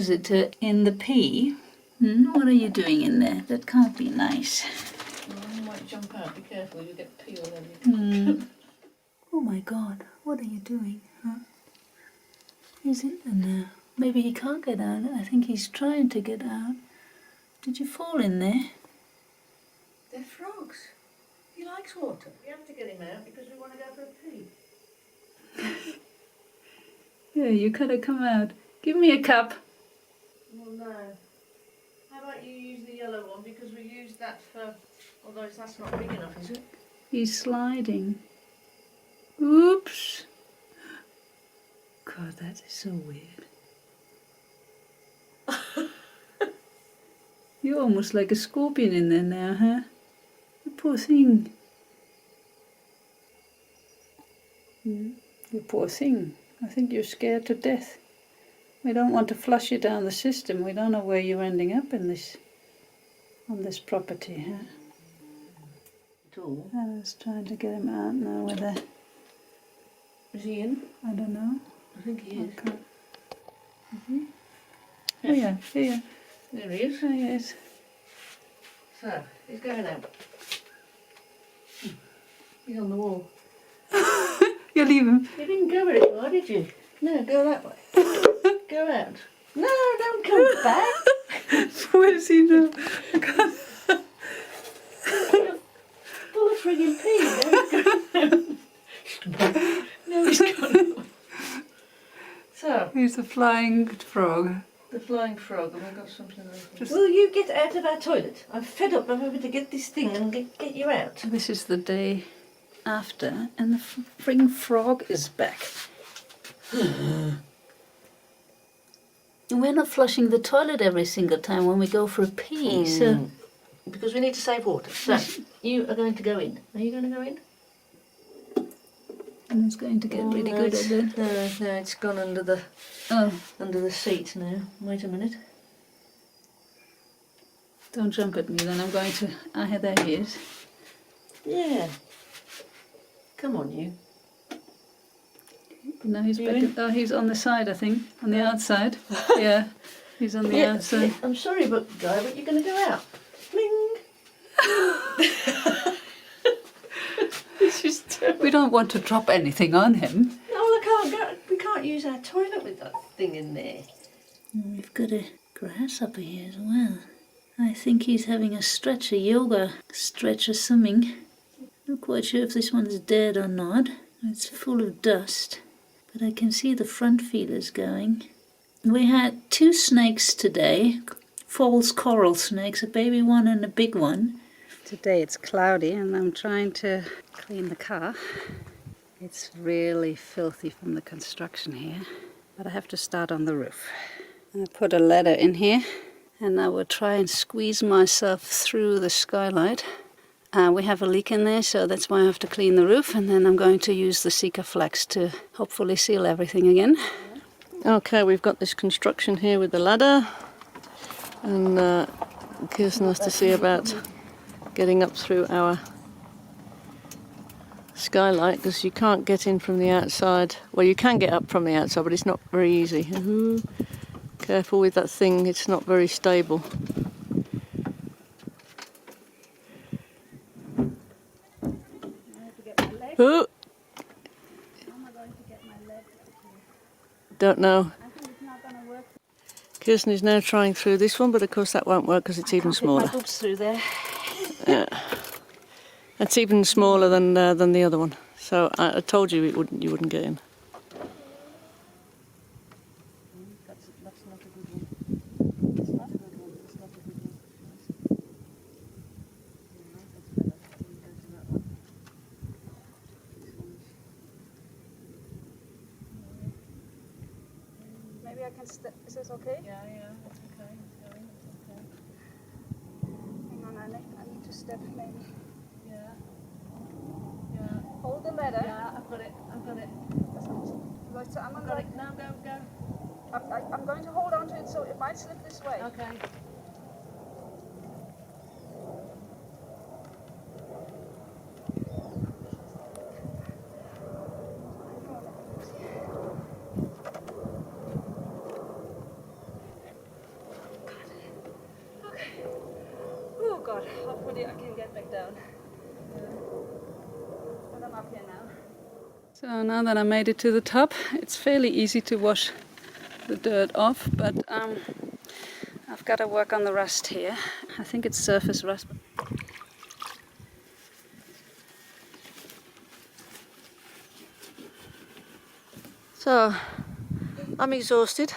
suppositor in the pea. What are you doing in there? That can't be nice. Well, you might jump out. Be careful, you get pea all over you. Oh my God, what are you doing? Huh? He's in there now. Maybe he can't get out. I think he's trying to get out. Did you fall in there? They're frogs. He likes water. We have to get him out because we want to go for a pee. Yeah, you gotta come out. Give me a cup. Well, no. How about you use the yellow one because we used that for... Although that's not big enough, is it? He's sliding. Oops. God, that is so weird. You're almost like a scorpion in there now, huh? You poor thing. You poor thing. I think you're scared to death. We don't want to flush you down the system. We don't know where you're ending up in this, on this property, huh? At all. I was trying to get him out now with a... Is he in? I don't know. I think he is. Okay. Is he? Oh yeah, here. There he is. There he is. So, he's going out. He's on the wall. You leave him. You didn't go very far, did you? No, go that way. Go out. No, don't come back. Where is he now? Full of friggin' pee. No, he's gone. So, He's a flying frog. the flying frog, and we've got something else. Will you get out of our toilet? I'm fed up. I'm having to get this thing and get you out. This is the day after, and the frigging frog is back. We're not flushing the toilet every single time when we go for a pee, so... Because we need to save water. So, you are going to go in. Are you going to go in? And it's going to get really good at it. No, it's gone under the seat now. Wait a minute. Don't jump at me, then I'm going to... Ah, there he is. Yeah. Come on, you. But now he's You back. in? Oh, he's on the side, I think. On the outside. Yeah, he's on the outside. I'm sorry, but Guy, but you're going to go out. Bling. It's just We don't want to drop anything on him. No, I can't go. We can't use our toilet with that thing in there. We've got a grasshopper here as well. I think he's having a stretch, a yoga stretch or something. Not quite sure if this one's dead or not. It's full of dust. But I can see the front feelers going. We had 2 snakes today. False coral snakes, a baby one and a big one. Today it's cloudy and I'm trying to clean the car. It's really filthy from the construction here. But I have to start on the roof. I put a ladder in here and I will try and squeeze myself through the skylight. We have a leak in there, so that's why I have to clean the roof, and then I'm going to use the Sika Flex to hopefully seal everything again. Okay, we've got this construction here with the ladder, and Kirsten has to see about getting up through our skylight because you can't get in from the outside. Well, you can get up from the outside, but it's not very easy. Ooh, careful with that thing, it's not very stable. Oh. Don't know. Kirsten is now trying through this one, but of course that won't work because it's even smaller. My boobs through there. Yeah, it's even smaller than the other one. So I told you you wouldn't get in. That's not a good one. It's not a good one. It's not a good one. Maybe I can step. Is this okay? Yeah, it's okay. It's going. It's okay. Hang on, I need to step maybe. Yeah. Hold the ladder. Yeah, I've got it. Right, so I'm I've got it. No, go. I'm going to hold on to it so it might slip this way. Okay. God, hopefully I can get back down. But I'm up here now. So now that I made it to the top, it's fairly easy to wash the dirt off, but I've got to work on the rust here. I think it's surface rust. So, I'm exhausted.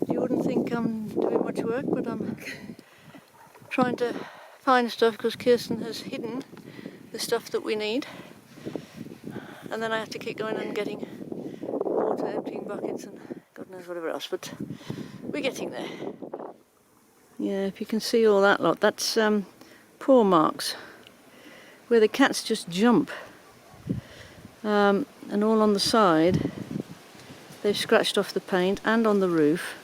You wouldn't think I'm doing much work, but I'm trying to find stuff because Kirsten has hidden the stuff that we need. And then I have to keep going and getting water, emptying buckets and God knows whatever else, but we're getting there. Yeah, if you can see all that lot, that's paw marks where the cats just jump. And all on the side they've scratched off the paint and on the roof,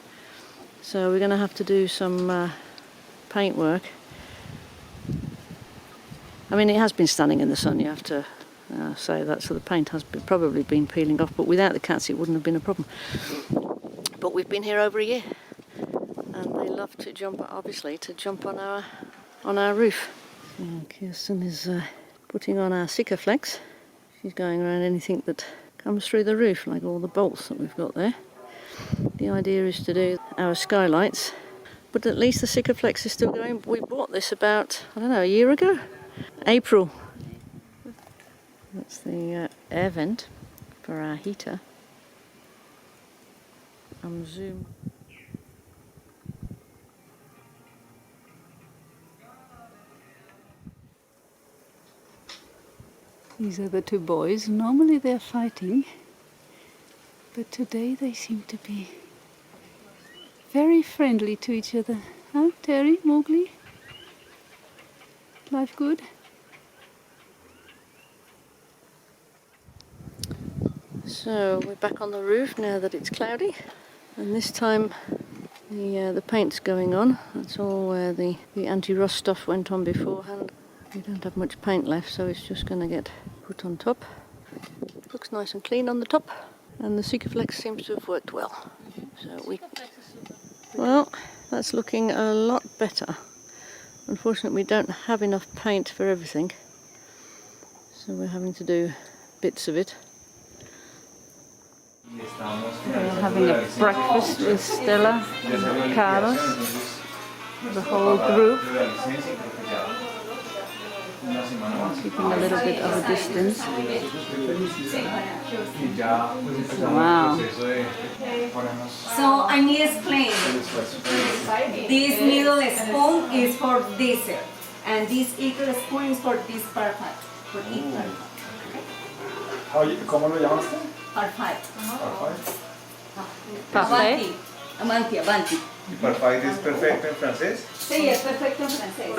so we're going to have to do some paint work. I mean, it has been standing in the sun, you have to say that, so the paint has probably been peeling off, but without the cats it wouldn't have been a problem. But we've been here over a year and they love to jump, obviously, to jump on our roof. Kirsten is putting on our Sikaflex. She's going around anything that comes through the roof, like all the bolts that we've got there. The idea is to do our skylights, but at least the Sikaflex is still going. We bought this about, I don't know, a year ago? April. That's the air vent for our heater. Zoom. These are the two boys. Normally they're fighting, but today they seem to be very friendly to each other. Huh, Terry, Mowgli? Life good? So we're back on the roof now that it's cloudy, and this time the paint's going on. That's all where the anti-rust stuff went on beforehand. We don't have much paint left, so it's just going to get put on top. Looks nice and clean on the top, and the Sikaflex seems to have worked well. So well, that's looking a lot better. Unfortunately, we don't have enough paint for everything, so we're having to do bits of it. We're having a breakfast with Stella and Carlos, the whole group. Keeping a little bit of a distance. Wow. So I need to explain. This middle spoon is for dessert, and this little spoon is for this parfait. For each parfait. ¿Cómo lo llamaste? Parfait. Parfait. Avanti, avanti. ¿Y parfait es perfecto en francés? Sí, es perfecto en francés.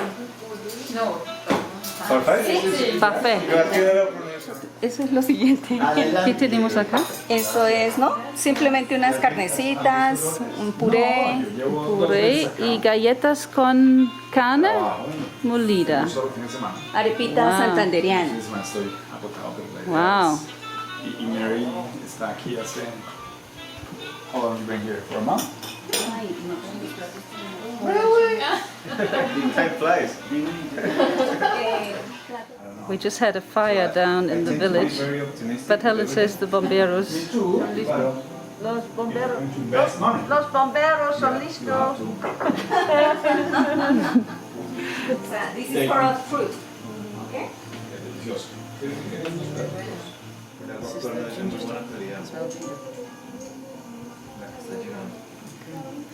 No. ¿Parfait? Parfait. ¿Qué era la pronunciación? Eso es lo siguiente. ¿Qué tenemos acá? Eso es, ¿no? Simplemente unas carnecitas, un puré. Puré y galletas con carne molida. Solo fin de semana. Arepita Wow. santanderiana. Fin de semana estoy agotado, pero la idea Wow. es- Y Mary está aquí hace... How long you been here? For a month? Really? Time flies. We just had a fire down in the village, but Helen says the bomberos. Los bomberos. Best money. Los bomberos son listos. This is for us fruit. Okay? Delicioso.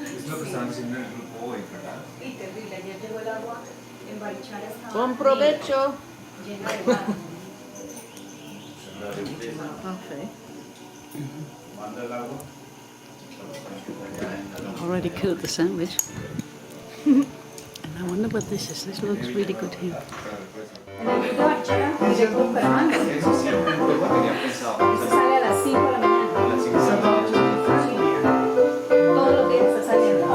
Es lo que estaban diciendo en el grupo hoy, ¿verdad? Y terrible, ayer llegó el agua en Barichara estaba Buen provecho. llena de barro. Manda el agua. Already killed the sandwich. And I wonder what this is. This looks really good here. En el grupo de Barichara llegó Fernando. Eso siempre es lo que tenía pensado. Este sale a las 5 de la mañana. Todos los días está saliendo.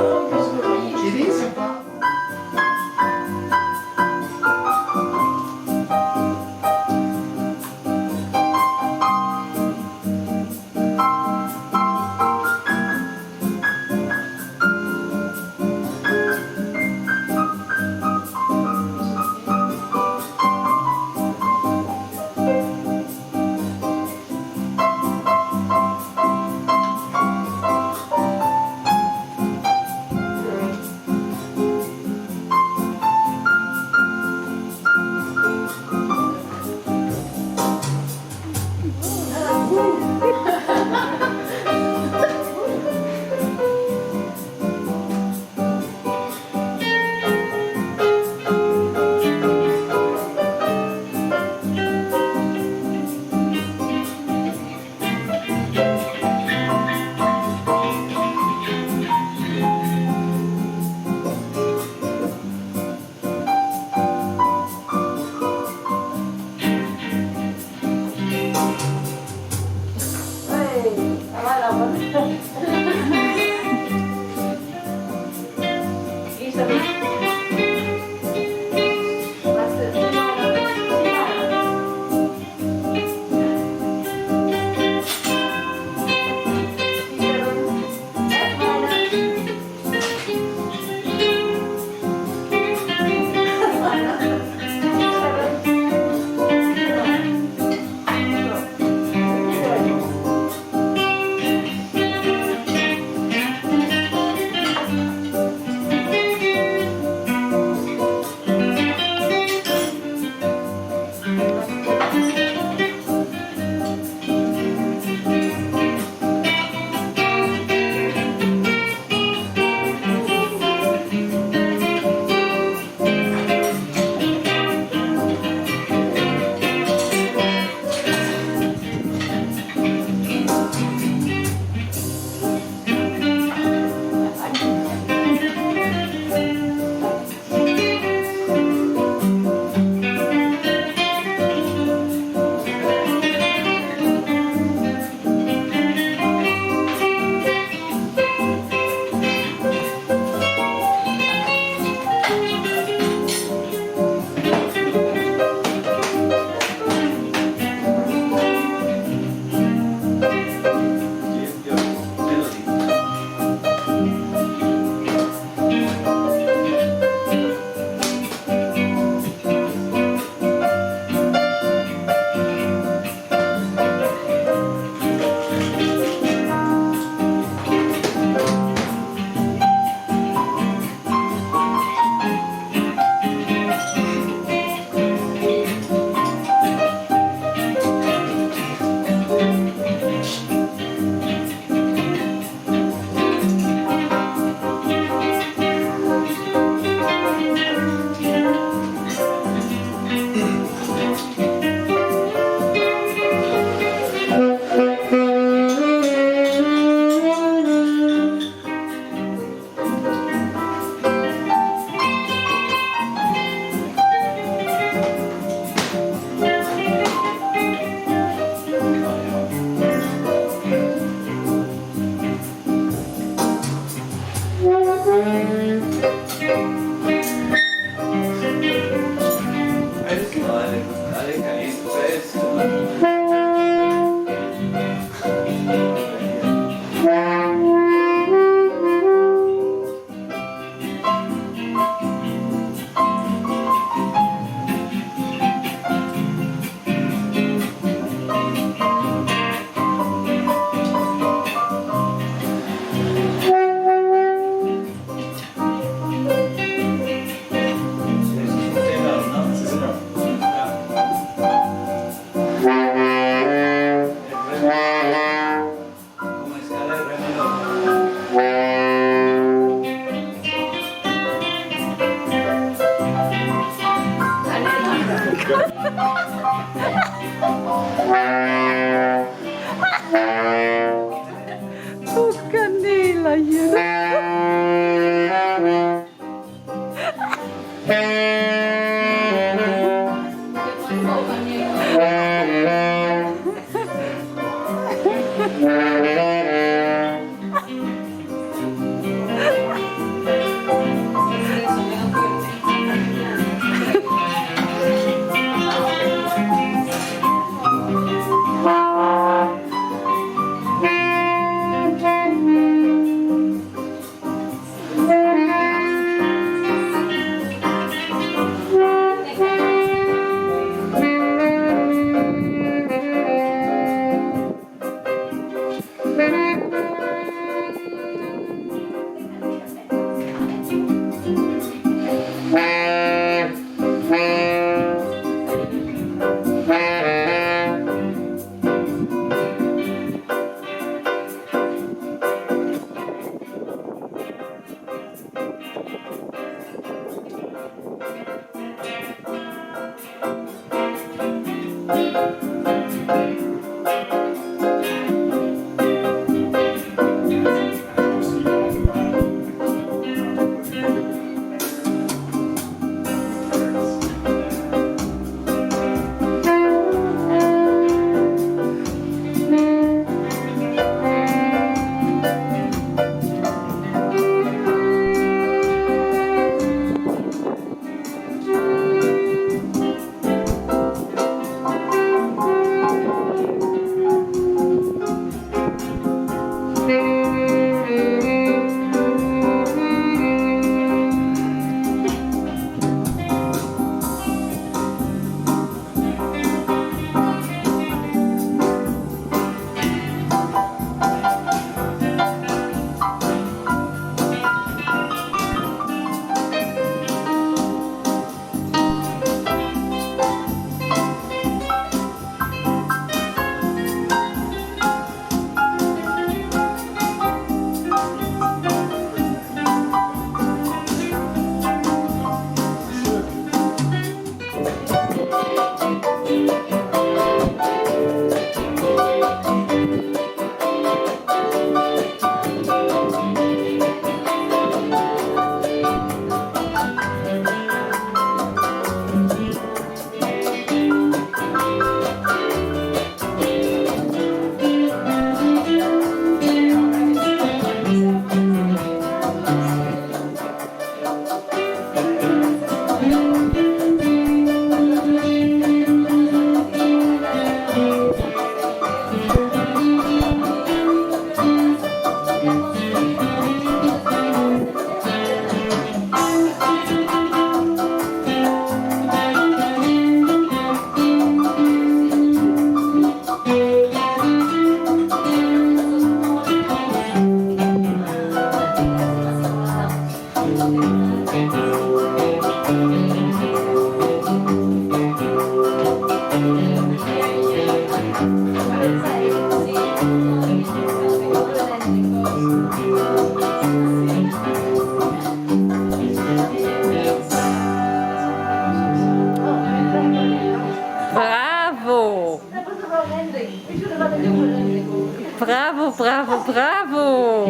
bravo, bravo.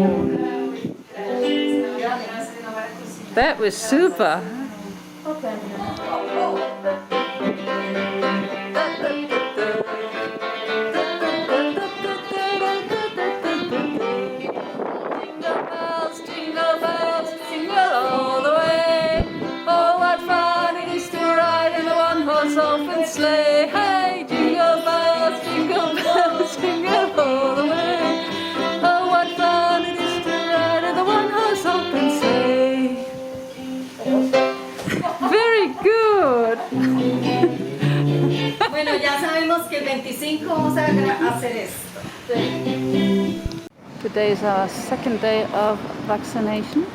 That was super. Jingle bells, jingle all the way. Oh, what fun it is to ride in a one-horse open sleigh. Hey, jingle bells, jingle all the way. Oh, what fun it is to ride in the one-horse open sleigh. Very good. Bueno, ya sabemos que el 25 vamos a hacer esto. Today is our second day of vaccination.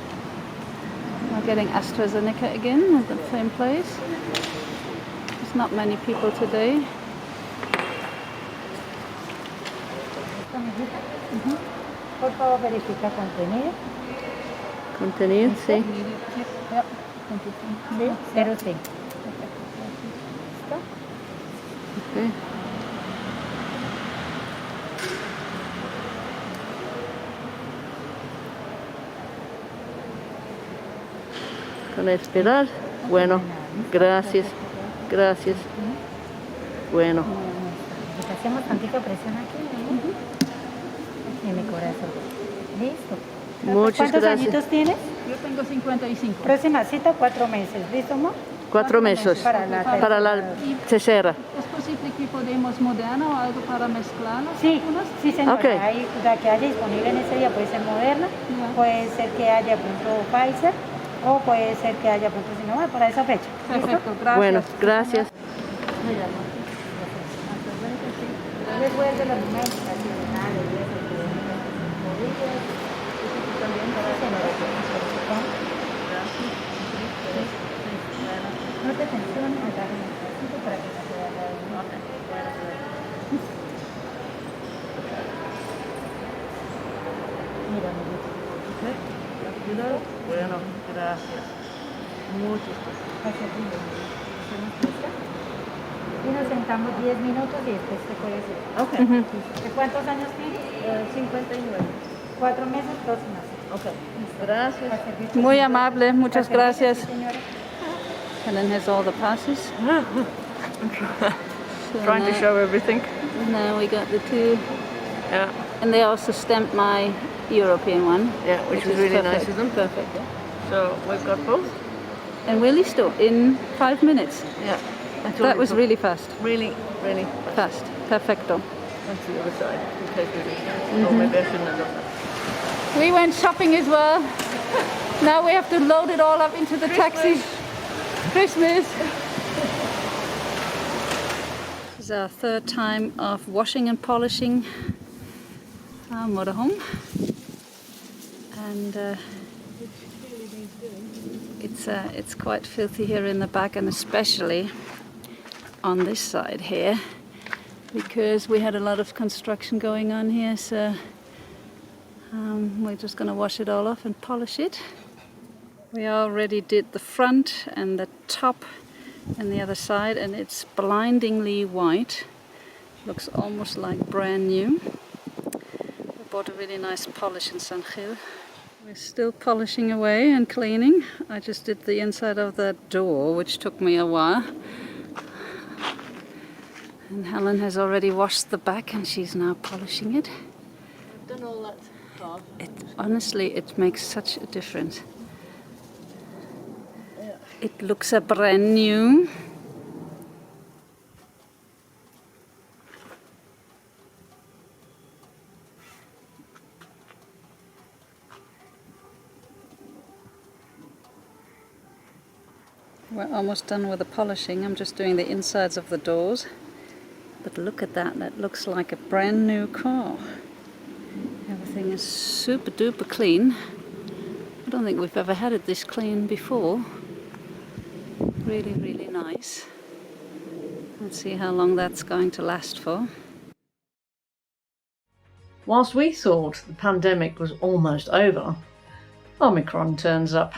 We're getting AstraZeneca again at the same place. There's not many people today. Por favor, verifica contenido. Contenido, sí. Sí, 05. Okay. Con esperar. Bueno, gracias. Gracias. Bueno. Hacemos tantita presión aquí, ¿no? En mi corazón. Listo. Muchas ¿Cuántos gracias. añitos tienes? Yo tengo 55. Próxima cita, 4 meses. ¿Listo, amor? 4 meses Para la tercera. ¿Es posible que podemos Moderna o algo para mezclarlos? Sí, sí, señora. Ok. Hay, la que haya disponible en ese día puede ser Moderna, Ya. puede ser que haya pronto Pfizer o puede ser que haya pronto Sinovac para esa fecha. ¿Listo? Perfecto, gracias. Bueno, gracias. Mira, amor. Después de los alimentos nacionales y eso, que también para no te tensiones, agarra un pedacito para que no te vaya a Mira, amiguito. Bueno, gracias. Muchas gracias. Y nos sentamos 10 minutos y después te puedes ir. Okay. ¿De cuántos años tienes? 59. 4 meses, próximas. Okay. Gracias. Muy amable, muchas gracias. Señora. Helen has all the passes. Trying to show everything. Now we got the 2, Yeah. and they also stamped my European one. Yeah, which was is really perfect. nice of them. Perfect. Yeah. So we've got both. And we're listo in 5 minutes. Yeah. That was really fast. really, really. Fast. Perfecto. That's the other side. In case we didn't. Oh, maybe I shouldn't have done that. We went shopping as well. Now we have to load it all up into the taxi. Christmas. This is our 3rd time of washing and polishing our motorhome. And it's quite filthy here in the back, and especially on this side here, because we had a lot of construction going on here, so we're just going to wash it all off and polish it. We already did the front and the top and the other side, and it's blindingly white. Looks almost like brand new. We bought a really nice polish in San Gil. We're still polishing away and cleaning. I just did the inside of that door, which took me a while. And Helen has already washed the back and she's now polishing it. I've done all that job. Honestly, it makes such a difference. It looks a brand new. We're almost done with the polishing. I'm just doing the insides of the doors. But look at that, that looks like a brand new car. Everything is super duper clean. I don't think we've ever had it this clean before. Really, really nice. Let's see how long that's going to last for. Whilst we thought the pandemic was almost over, Omicron turns up.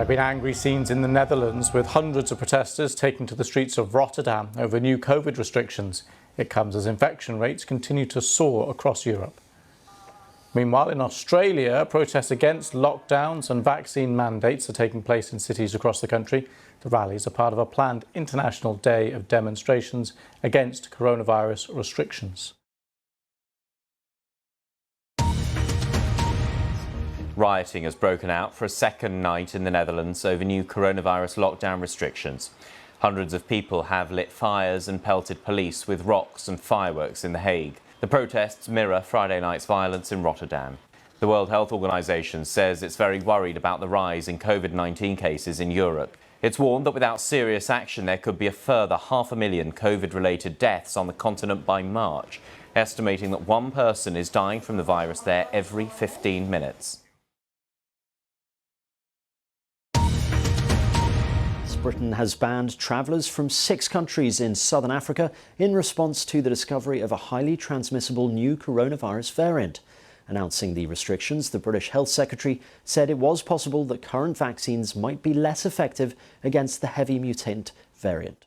have been angry scenes in the Netherlands with hundreds of protesters taking to the streets of Rotterdam over new COVID restrictions. It comes as infection rates continue to soar across Europe. Meanwhile, in Australia, protests against lockdowns and vaccine mandates are taking place in cities across the country. The rallies are part of a planned international day of demonstrations against coronavirus restrictions. Rioting has broken out for a second night in the Netherlands over new coronavirus lockdown restrictions. Hundreds of people have lit fires and pelted police with rocks and fireworks in The Hague. The protests mirror Friday night's violence in Rotterdam. The World Health Organization says it's very worried about the rise in COVID-19 cases in Europe. It's warned that without serious action, there could be a further 500,000 COVID-related deaths on the continent by March, estimating that one person is dying from the virus there every 15 minutes. Britain has banned travellers from 6 countries in southern Africa in response to the discovery of a highly transmissible new coronavirus variant. Announcing the restrictions, the British Health Secretary said it was possible that current vaccines might be less effective against the heavy mutant variant.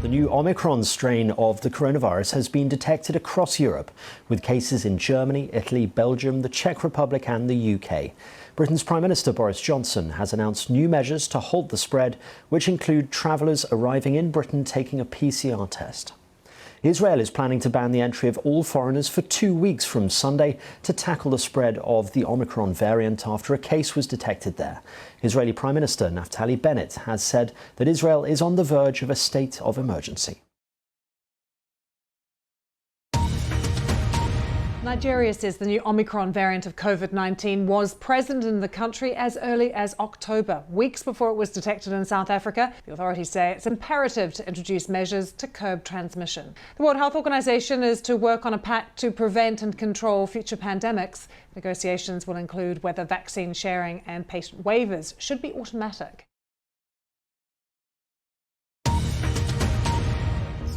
The new Omicron strain of the coronavirus has been detected across Europe, with cases in Germany, Italy, Belgium, the Czech Republic and the UK. Britain's Prime Minister Boris Johnson has announced new measures to halt the spread, which include travellers arriving in Britain taking a PCR test. Israel is planning to ban the entry of all foreigners for 2 weeks from Sunday to tackle the spread of the Omicron variant after a case was detected there. Israeli Prime Minister Naftali Bennett has said that Israel is on the verge of a state of emergency. Nigeria says the new Omicron variant of COVID-19 was present in the country as early as October, weeks before it was detected in South Africa. The authorities say it's imperative to introduce measures to curb transmission. The World Health Organization is to work on a pact to prevent and control future pandemics. Negotiations will include whether vaccine sharing and patient waivers should be automatic.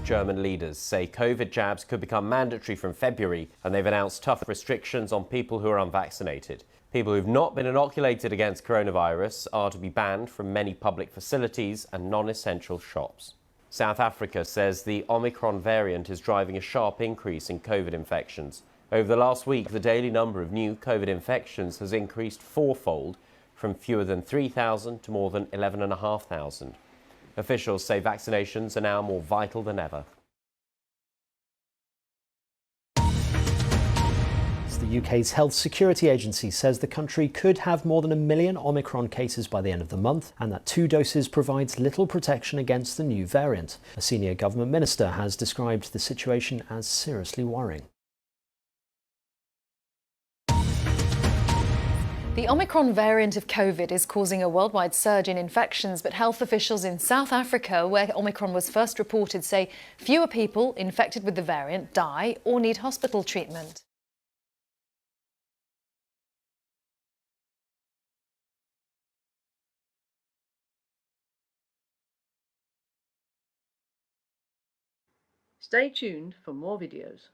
German leaders say COVID jabs could become mandatory from February, and they've announced tough restrictions on people who are unvaccinated. People who've not been inoculated against coronavirus are to be banned from many public facilities and non-essential shops. South Africa says the Omicron variant is driving a sharp increase in COVID infections. Over the last week, the daily number of new COVID infections has increased fourfold, from fewer than 3,000 to more than 11,500. Officials say vaccinations are now more vital than ever. The UK's Health Security Agency says the country could have more than 1 million Omicron cases by the end of the month, and that 2 doses provides little protection against the new variant. A senior government minister has described the situation as seriously worrying. The Omicron variant of COVID is causing a worldwide surge in infections, but health officials in South Africa, where Omicron was first reported, say fewer people infected with the variant die or need hospital treatment. Stay tuned for more videos.